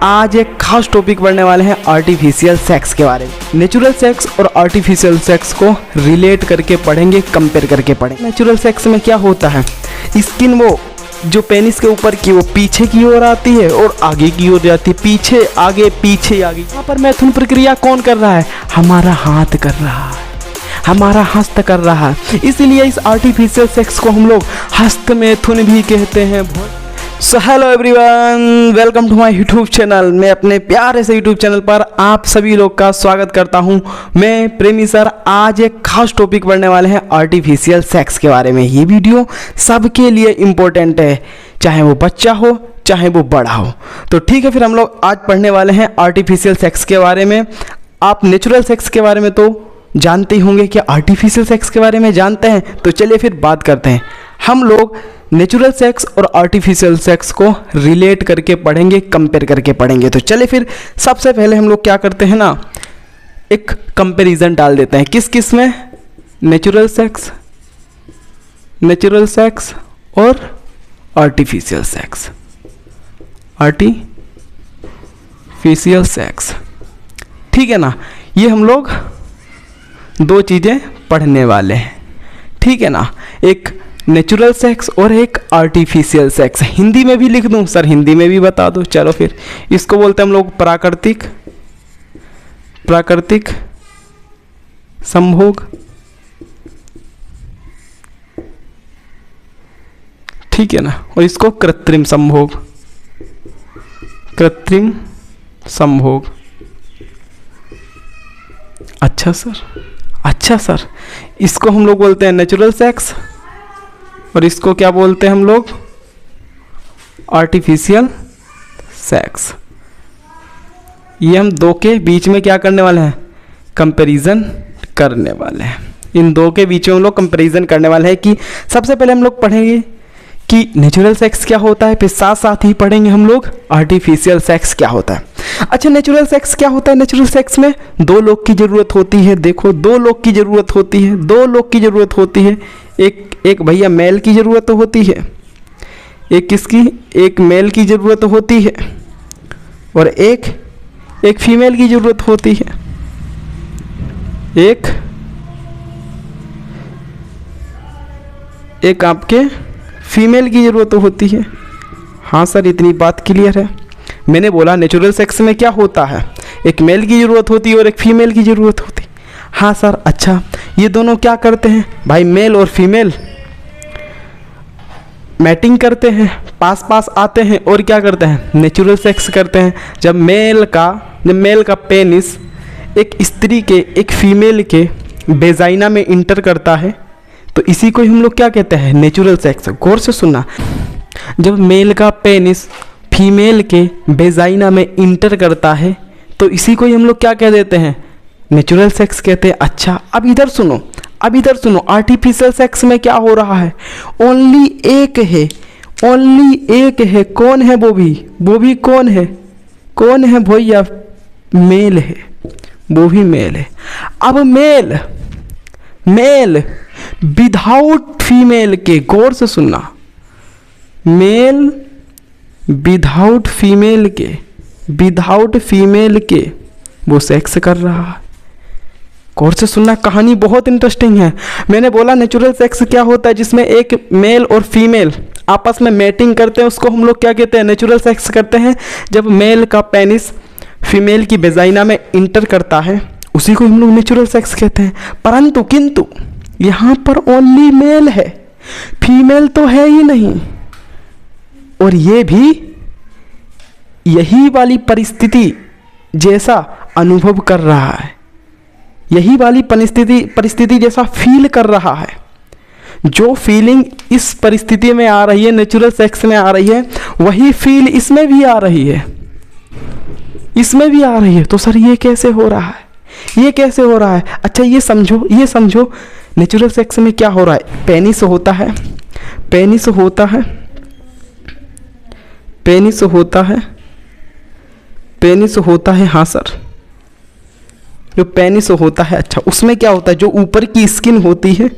आज एक खास टॉपिक पढ़ने वाले हैं आर्टिफिशियल सेक्स के बारे में। नेचुरल सेक्स और आर्टिफिशियल सेक्स को रिलेट करके पढ़ेंगे, कंपेयर करके पढ़ेंगे। नेचुरल सेक्स में क्या होता है, स्किन वो जो पेनिस के ऊपर की वो पीछे की ओर आती है और आगे की ओर जाती है, पीछे आगे पीछे आगे। यहाँ पर मैथुन प्रक्रिया कौन कर रहा है? हमारा हाथ कर रहा है, हमारा हस्त कर रहा है। इसीलिए इस आर्टिफिशियल सेक्स को हम लोग हस्त मैथुन भी कहते हैं। So hello everyone, welcome to my YouTube channel. मैं अपने प्यारे से यूट्यूब चैनल पर आप सभी लोग का स्वागत करता हूं। मैं प्रेमी सर आज एक खास टॉपिक पढ़ने वाले हैं आर्टिफिशियल सेक्स के बारे में। ये वीडियो सबके लिए इम्पोर्टेंट है, चाहे वो बच्चा हो चाहे वो बड़ा हो। तो ठीक है, फिर हम लोग आज पढ़ने वाले हैं आर्टिफिशियल सेक्स के बारे में। आप नेचुरल सेक्स के बारे में तो जानते ही होंगे, क्या आर्टिफिशियल सेक्स के बारे में जानते हैं? तो चलिए फिर बात करते हैं। हम लोग नेचुरल सेक्स और आर्टिफिशियल सेक्स को रिलेट करके पढ़ेंगे, कंपेयर करके पढ़ेंगे। तो चलिए फिर सबसे पहले हम लोग क्या करते हैं ना, एक कंपैरिजन डाल देते हैं। किस किस में? नेचुरल सेक्स और आर्टिफिशियल सेक्स। आर्टिफिशियल सेक्स, ठीक है ना। ये हम लोग दो चीज़ें पढ़ने वाले हैं, ठीक है ना। एक नेचुरल सेक्स और एक आर्टिफिशियल सेक्स। हिंदी में भी लिख दूं सर? हिंदी में भी बता दो। चलो फिर इसको बोलते हैं हम लोग प्राकृतिक संभोग, ठीक है ना। और इसको कृत्रिम संभोग। अच्छा सर, इसको हम लोग बोलते हैं नेचुरल सेक्स और इसको क्या बोलते हैं हम लोग? Artificial sex. ये हम दो के बीच में क्या करने वाले हैं? कंपैरिजन करने वाले हैं। इन दो के बीच में हम लोग कंपैरिजन करने वाले हैं कि सबसे पहले हम लोग पढ़ेंगे कि नेचुरल सेक्स क्या होता है, फिर साथ साथ ही पढ़ेंगे हम लोग आर्टिफिशियल सेक्स क्या होता है। अच्छा, नेचुरल सेक्स क्या होता है? नेचुरल सेक्स में दो लोग की ज़रूरत होती है। देखो, दो लोग की ज़रूरत होती है। एक भैया मेल की ज़रूरत होती है, एक किसकी? एक मेल की ज़रूरत होती है और एक फीमेल की ज़रूरत होती है। एक आपके फीमेल की ज़रूरत होती है। हाँ सर, इतनी बात क्लियर है। मैंने बोला नेचुरल सेक्स में क्या होता है, एक मेल की ज़रूरत होती है और एक फीमेल की ज़रूरत होती है। हाँ सर, अच्छा ये दोनों क्या करते हैं भाई? मेल और फीमेल मैटिंग करते हैं, पास आते हैं और क्या करते हैं? नेचुरल सेक्स करते हैं। जब मेल का पेनिस एक स्त्री के, एक फीमेल के वेजाइना में इंटर करता है तो इसी को हम लोग क्या कहते हैं? Natural sex. गौर से सुनना, जब मेल का पेनिस फीमेल के वेजाइना में इंटर करता है तो इसी को हम लोग क्या कह देते हैं? नेचुरल सेक्स कहते हैं। अच्छा, अब इधर सुनो, आर्टिफिशियल सेक्स में क्या हो रहा है? ओनली एक है। कौन है वो भी कौन है भैया? मेल है, वो भी मेल है। अब मेल विदाउट फीमेल के, गौर से सुनना, मेल विदाउट फीमेल के वो सेक्स कर रहा है। गौर से सुनना, कहानी बहुत इंटरेस्टिंग है। मैंने बोला नेचुरल सेक्स क्या होता है, जिसमें एक मेल और फीमेल आपस में मैटिंग करते हैं, उसको हम लोग क्या कहते हैं? नेचुरल सेक्स करते हैं। जब मेल का पेनिस फीमेल की वेजाइना में इंटर करता है उसी को हम लोग नेचुरल सेक्स कहते हैं। परंतु किंतु यहाँ पर ओनली मेल है, फीमेल तो है ही नहीं। और ये भी यही वाली परिस्थिति जैसा अनुभव कर रहा है, यही वाली परिस्थिति जैसा फील कर रहा है। जो फीलिंग इस परिस्थिति में आ रही है, नेचुरल सेक्स में आ रही है, वही फील इसमें भी आ रही है। तो सर ये कैसे हो रहा है? अच्छा ये समझो नेचुरल सेक्स में क्या हो रहा है? पेनिस होता है। हाँ सर, जो पेनिस होता है, अच्छा उसमें क्या होता है? जो ऊपर की स्किन होती है,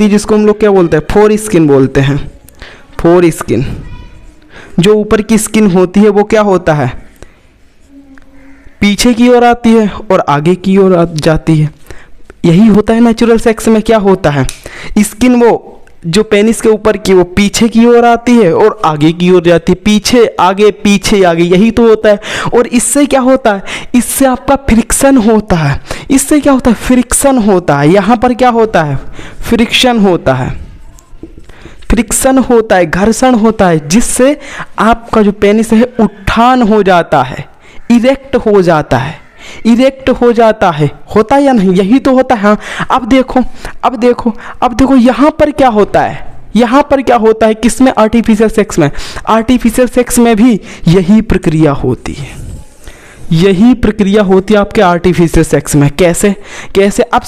जिसको हम लोग क्या बोलते हैं? फोर स्किन बोलते हैं। फोर स्किन, जो ऊपर की स्किन होती है वो क्या होता है, पीछे की ओर आती है और आगे की ओर जाती है। यही होता है नेचुरल सेक्स में। क्या होता है, स्किन वो जो पेनिस के ऊपर की वो पीछे की ओर आती है और आगे की ओर जाती है, पीछे आगे, यही तो होता है। और इससे क्या होता है, इससे आपका फ्रिक्शन होता है। इससे क्या होता है, फ्रिक्शन होता है। यहाँ पर क्या होता है, फ्रिक्शन होता है, फ्रिक्शन होता है, घर्षण होता है, जिससे आपका जो पेनिस है उत्थान हो जाता है, इरेक्ट हो जाता है, इरेक्ट हो जाता है। होता है या नहीं, यही तो होता है। हाँ, अब देखो यहाँ पर क्या होता है, यहाँ पर क्या होता है, किसमें, आर्टिफिशियल सेक्स में। आर्टिफिशियल सेक्स में भी यही प्रक्रिया होती है, यही प्रक्रिया होती है आपके आर्टिफिशियल सेक्स में। कैसे, आप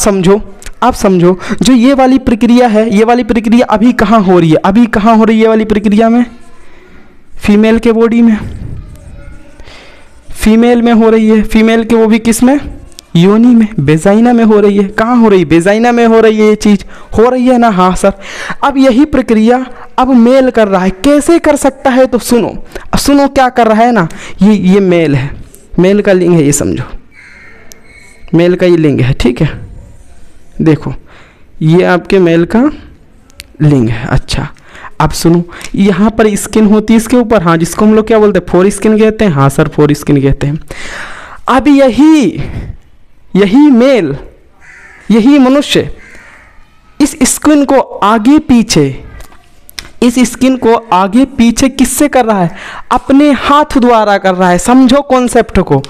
समझो, जो ये वाली प्रक्रिया है, ये वाली प्रक्रिया अभी कहाँ हो रही है, अभी कहाँ हो रही है ये वाली प्रक्रिया में, फीमेल के बॉडी में, फीमेल में हो रही है। फीमेल के वो भी किस में, योनि में, वेजाइना में हो रही है। कहाँ हो रही है, वेजाइना में हो रही है, ये चीज़ हो रही है ना। हाँ सर, अब यही प्रक्रिया अब मेल कर रहा है। कैसे कर सकता है, तो सुनो क्या कर रहा है ना, ये मेल है, मेल का लिंग है, ये समझो, मेल का ये लिंग है, ठीक है। देखो ये आपके मेल का लिंग है। अच्छा, अब सुनो, यहाँ पर स्किन होती है इसके ऊपर, हाँ, जिसको हम लोग क्या बोलते हैं, फोर स्किन कहते हैं। हाँ सर, फोर स्किन कहते हैं। अब यही मेल, यही मनुष्य इस स्किन को आगे पीछे किससे कर रहा है, अपने हाथ द्वारा कर रहा है। समझो कॉन्सेप्ट को,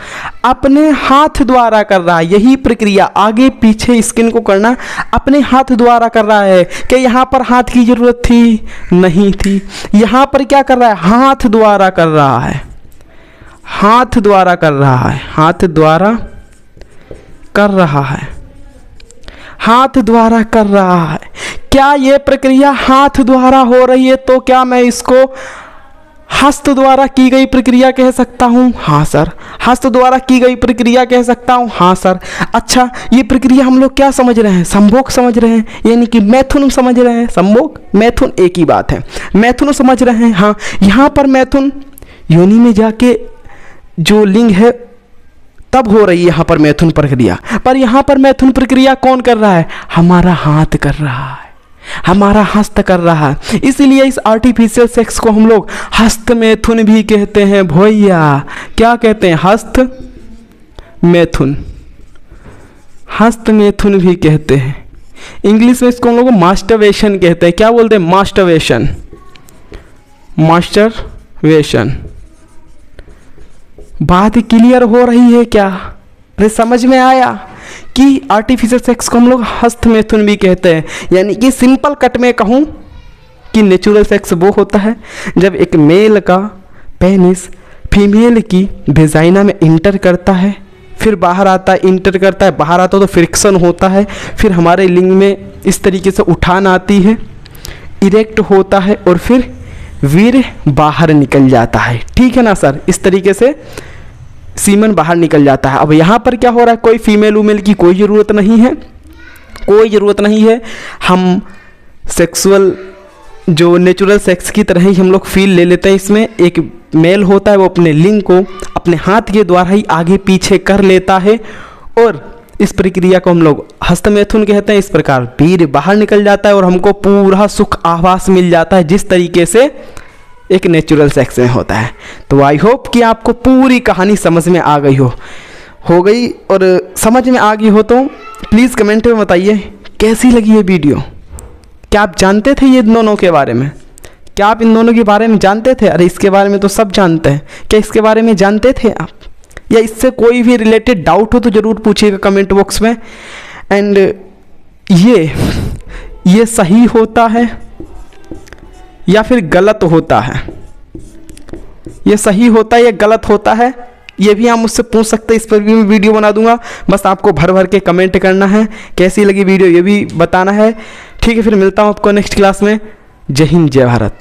अपने हाथ द्वारा कर रहा है। यही प्रक्रिया आगे पीछे स्किन को करना अपने हाथ द्वारा कर रहा है। कि यहाँ पर हाथ की जरूरत थी, नहीं थी। यहाँ पर क्या कर रहा है, हाथ द्वारा कर रहा है, हाथ द्वारा कर रहा है, हाथ द्वारा कर रहा है, हाथ द्वारा कर रहा है। क्या ये प्रक्रिया हाथ द्वारा हो रही है, तो क्या मैं इसको हस्त द्वारा की गई प्रक्रिया कह सकता हूँ? हाँ सर। हस्त द्वारा की गई प्रक्रिया कह सकता हूँ? हाँ सर। अच्छा, ये प्रक्रिया हम लोग क्या समझ रहे हैं, संभोग समझ रहे हैं, यानी कि मैथुन समझ रहे हैं। संभोग मैथुन एक ही बात है, मैथुन समझ रहे हैं। हाँ, यहाँ पर मैथुन योनि में जाके जो लिंग है तब हो रही है यहाँ पर मैथुन प्रक्रिया। पर यहाँ पर मैथुन प्रक्रिया कौन कर रहा है, हमारा हाथ कर रहा है, हमारा हस्त कर रहा है। इसलिए इस आर्टिफिशियल सेक्स को हम लोग हस्त मैथुन भी कहते हैं भैया। क्या कहते हैं, हस्त मैथुन, हस्त मैथुन भी कहते हैं। इंग्लिश में इसको हम लोग मास्टरबेशन कहते हैं। क्या बोलते हैं, मास्टरबेशन, मास्टरबेशन। बात क्लियर हो रही है क्या, अरे समझ में आया कि आर्टिफिशियल सेक्स को हम लोग हस्त मैथुन भी कहते हैं। यानी कि सिंपल कट में कहूँ कि नेचुरल सेक्स वो होता है जब एक मेल का पेनिस फीमेल की वेजाइना में इंटर करता है, फिर बाहर आता है, इंटर करता है, बाहर आता है तो फ्रिक्शन होता है, फिर हमारे लिंग में इस तरीके से उठान आती है, इरेक्ट होता है और फिर वीर्य बाहर निकल जाता है। ठीक है ना सर, इस तरीके से सीमन बाहर निकल जाता है। अब यहाँ पर क्या हो रहा है, कोई फीमेल उमेल की कोई ज़रूरत नहीं है, कोई ज़रूरत नहीं है। हम सेक्सुअल जो नेचुरल सेक्स की तरह ही हम लोग फील ले लेते हैं। इसमें एक मेल होता है, वो अपने लिंग को अपने हाथ के द्वारा ही आगे पीछे कर लेता है और इस प्रक्रिया को हम लोग हस्तमैथुन कहते हैं। इस प्रकार वीर्य बाहर निकल जाता है और हमको पूरा सुख आभास मिल जाता है, जिस तरीके से एक नेचुरल सेक्स में होता है। तो आई होप कि आपको पूरी कहानी समझ में आ गई हो गई और समझ में आ गई हो तो प्लीज़ कमेंट में बताइए कैसी लगी ये वीडियो। क्या आप जानते थे ये दोनों के बारे में? क्या आप इन दोनों के बारे में जानते थे? अरे इसके बारे में तो सब जानते हैं। क्या इसके बारे में जानते थे आप? या इससे कोई भी रिलेटेड डाउट हो तो ज़रूर पूछिएगा कमेंट बॉक्स में। एंड ये सही होता है या फिर गलत होता है, ये सही होता है या गलत होता है, ये भी आप मुझसे पूछ सकते हैं। इस पर भी मैं वीडियो बना दूंगा, बस आपको भर भर के कमेंट करना है। कैसी लगी वीडियो ये भी बताना है। ठीक है, फिर मिलता हूँ आपको नेक्स्ट क्लास में। जय हिंद, जय भारत।